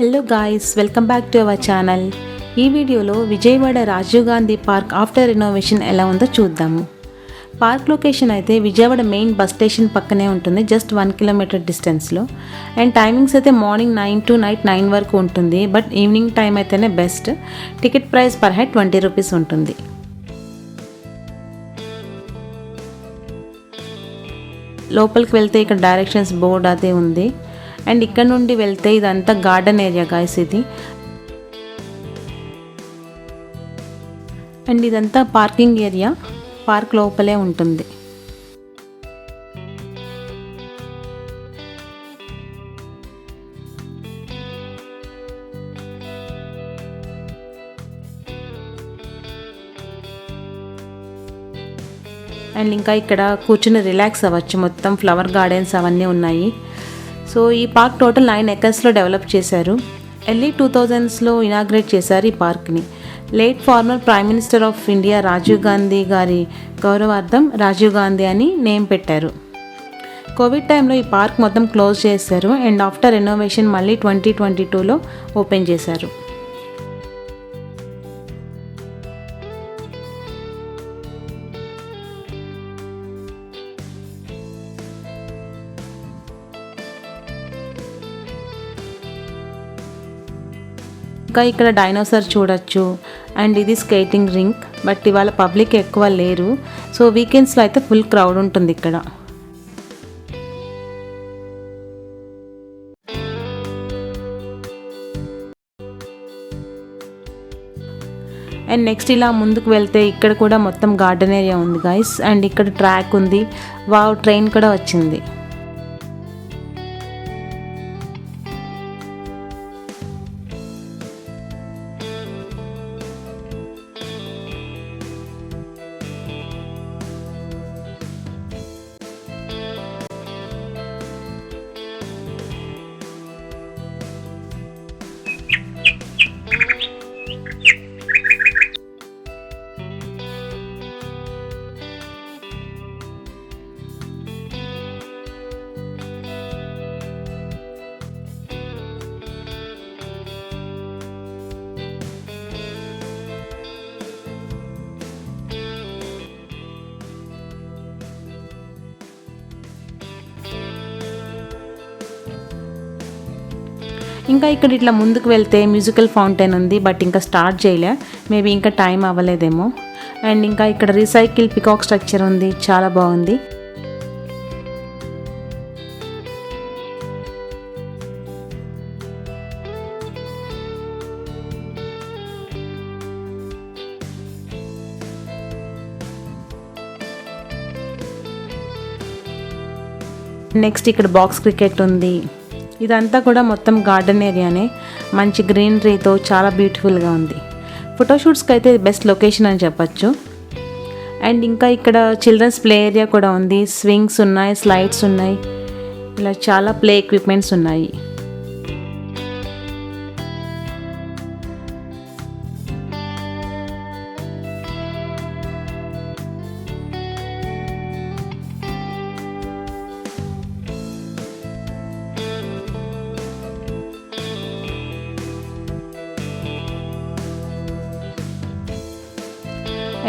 Hello guys, welcome back to our channel. ఈ వీడియోలో Vijayawada Rajiv Gandhi park after renovation ఎలా ఉందో చూద్దాము. పార్క్ లొకేషన్ అయితే విజయవాడ మెయిన్ బస్ స్టేషన్ పక్కనే ఉంటుంది, జస్ట్ 1 కిలోమీటర్ డిస్టెన్స్లో. అండ్ టైమింగ్స్ అయితే మార్నింగ్ 9 to నైట్ 9 వరకు ఉంటుంది, బట్ ఈవినింగ్ టైం అయితేనే best. Ticket price per head 20 rupees ఉంటుంది. లోపలికి వెళ్తే ఇక్కడ డైరెక్షన్స్ బోర్డ్ అదే ఉంది. అండ్ ఇక్కడ నుండి వెళ్తే ఇదంతా గార్డెన్ ఏరియా గాయస్ ఇది. అండ్ ఇదంతా పార్కింగ్ ఏరియా, పార్క్ లోపలే ఉంటుంది. అండ్ ఇంకా ఇక్కడ కూర్చుని రిలాక్స్ అవ్వచ్చు, మొత్తం ఫ్లవర్ గార్డెన్స్ అవన్నీ ఉన్నాయి. సో ఈ పార్క్ టోటల్ 9 ఎకర్స్లో డెవలప్ చేశారు. ఎర్లీ 2000స్లో ఇనాగ్రేట్ చేశారు ఈ పార్క్ని. Late former prime minister of India Rajiv Gandhi గారి గౌరవార్థం రాజీవ్ గాంధీ అని నేమ్ పెట్టారు. కోవిడ్ టైంలో ఈ పార్క్ మొత్తం క్లోజ్ చేశారు. అండ్ ఆఫ్టర్ రెనోవేషన్ మళ్ళీ 2022లో ఓపెన్ చేశారు. ఇంకా ఇక్కడ డైనోసార్ చూడొచ్చు. అండ్ ఇది స్కేటింగ్ రింక్, బట్ ఇవాళ పబ్లిక్ ఎక్కువ లేరు. సో వీకెండ్స్లో అయితే ఫుల్ క్రౌడ్ ఉంటుంది ఇక్కడ. అండ్ నెక్స్ట్ ఇలా ముందుకు వెళ్తే ఇక్కడ కూడా మొత్తం గార్డెన్ ఏరియా ఉంది గైస్. అండ్ ఇక్కడ ట్రాక్ ఉంది, వావ్ ట్రైన్ కూడా వచ్చింది. ఇంకా ఇక్కడ ఇట్లా ముందుకు వెళ్తే మ్యూజికల్ ఫౌంటైన్ ఉంది, బట్ ఇంకా స్టార్ట్ చేయలే, మేబీ ఇంకా టైం అవ్వలేదేమో. అండ్ ఇంకా ఇక్కడ రీసైకిల్ పికాక్ స్ట్రక్చర్ ఉంది, చాలా బాగుంది. నెక్స్ట్ ఇక్కడ బాక్స్ క్రికెట్ ఉంది. ఇదంతా కూడా మొత్తం గార్డెన్ ఏరియానే, మంచి గ్రీనరీతో చాలా బ్యూటిఫుల్గా ఉంది. ఫోటోషూట్స్కి అయితే బెస్ట్ లొకేషన్ అని చెప్పచ్చు. అండ్ ఇంకా ఇక్కడ చిల్డ్రన్స్ ప్లే ఏరియా కూడా ఉంది, స్వింగ్స్ ఉన్నాయి, స్లైడ్స్ ఉన్నాయి, ఇలా చాలా ప్లే ఎక్విప్మెంట్స్ ఉన్నాయి.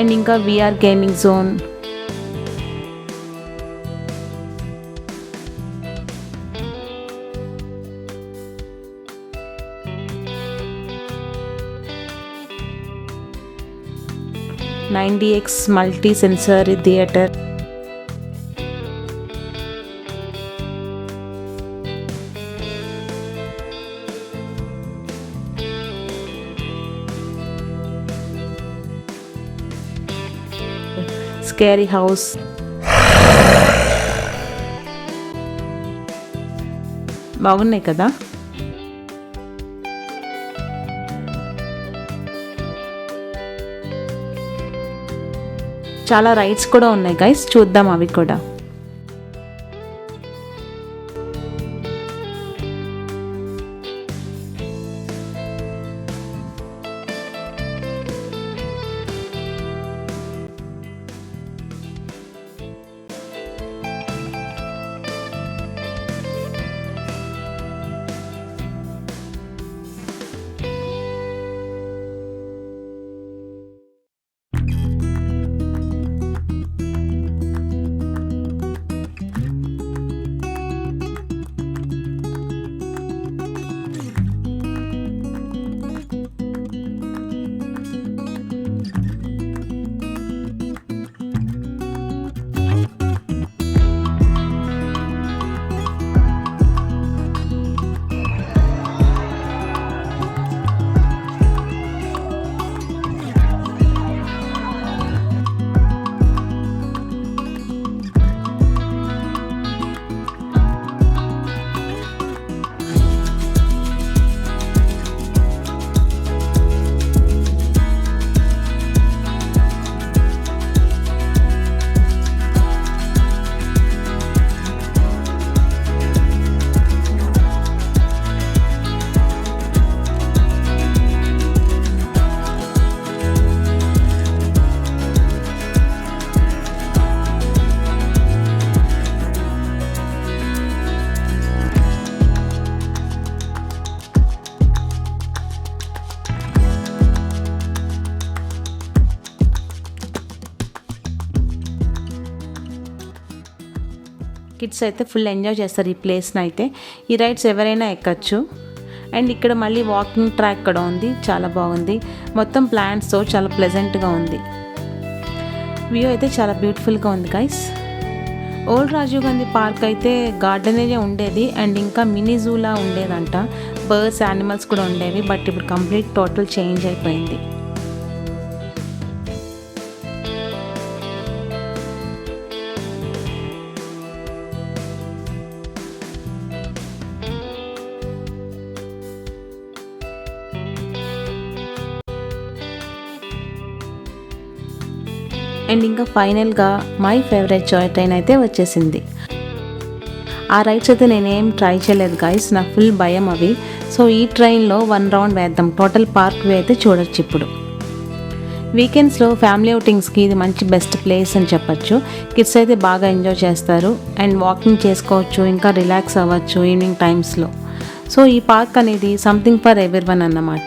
అండ్ ఇంకా VR gaming zone. $90X multi sensor theatre. Scary house. బాగున్నాయి కదా. చాలా రైడ్స్ కూడా ఉన్నాయి గైస్, చూద్దాం అవి కూడా. కిడ్స్ అయితే ఫుల్ ఎంజాయ్ చేస్తారు ఈ ప్లేస్ని అయితే. ఈ రైడ్స్ ఎవరైనా ఎక్కచ్చు. అండ్ ఇక్కడ మళ్ళీ వాకింగ్ ట్రాక్ కూడా ఉంది, చాలా బాగుంది. మొత్తం ప్లాంట్స్తో చాలా ప్లెజెంట్గా ఉంది. వ్యూ అయితే చాలా బ్యూటిఫుల్గా ఉంది guys. Old Rajiv Gandhi park అయితే గార్డెనే ఉండేది అండ్ ఇంకా మినీ జూలా ఉండేదంట. బర్డ్స్, యానిమల్స్ కూడా ఉండేవి. బట్ ఇప్పుడు కంప్లీట్ టోటల్ చేంజ్ అయిపోయింది. అండ్ ఇంకా ఫైనల్గా మై ఫేవరెట్ టాయ్ ట్రైన్ అయితే వచ్చేసింది. ఆ రైడ్స్ అయితే నేనేం ట్రై చేయలేదు గైస్, నాకు ఫుల్ భయం అవి. సో ఈ ట్రైన్లో 1 రౌండ్ వేద్దాం. టోటల్ పార్క్ వే అయితే చూడొచ్చు. ఇప్పుడు వీకెండ్స్లో ఫ్యామిలీ అవుటింగ్స్కి ఇది మంచి బెస్ట్ ప్లేస్ అని చెప్పచ్చు. కిడ్స్ అయితే బాగా ఎంజాయ్ చేస్తారు అండ్ వాకింగ్ చేసుకోవచ్చు, ఇంకా రిలాక్స్ అవ్వచ్చు ఈవినింగ్ టైమ్స్లో. సో ఈ పార్క్ అనేది సంథింగ్ ఫర్ ఎవరీవన్ అన్నమాట.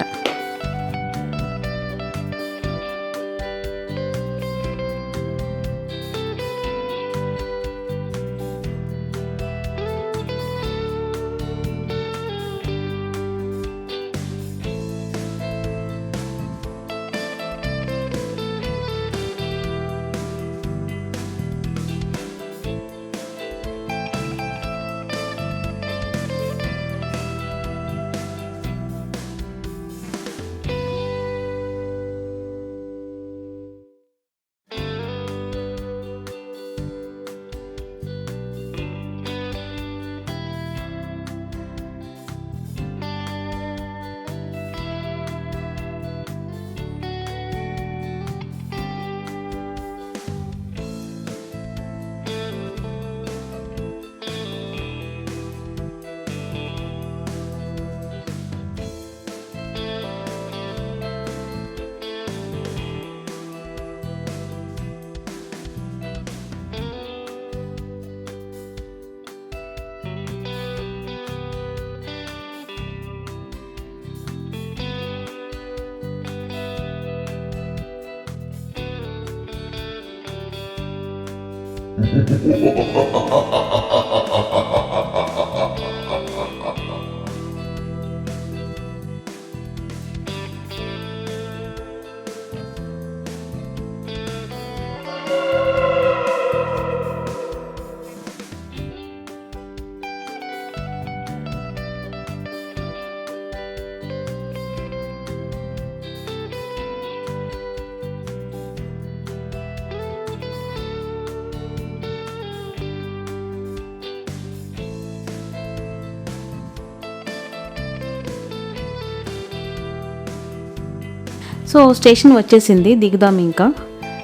సో స్టేషన్ వచ్చేసింది, దిగుదాం ఇంకా.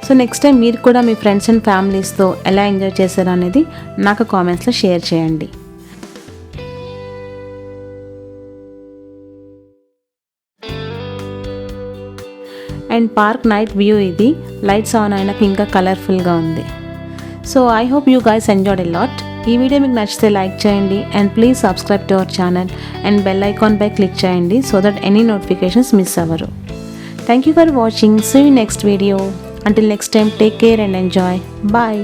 సో నెక్స్ట్ టైం మీరు కూడా మీ ఫ్రెండ్స్ అండ్ ఫ్యామిలీస్తో ఎలా ఎంజాయ్ చేశారు అనేది నాకు కామెంట్స్లో షేర్ చేయండి. అండ్ పార్క్ నైట్ వ్యూ ఇది. లైట్స్ ఆన్ అయినాక ఇంకా కలర్ఫుల్గా ఉంది. So I hope you guys enjoyed a lot. ఈ వీడియో మీకు నచ్చితే లైక్ చేయండి and please subscribe to our channel and bell icon పై క్లిక్ చేయండి so that any notifications miss అవ్వరు. Thank you for watching. See you next video. Until next time, take care and enjoy. Bye.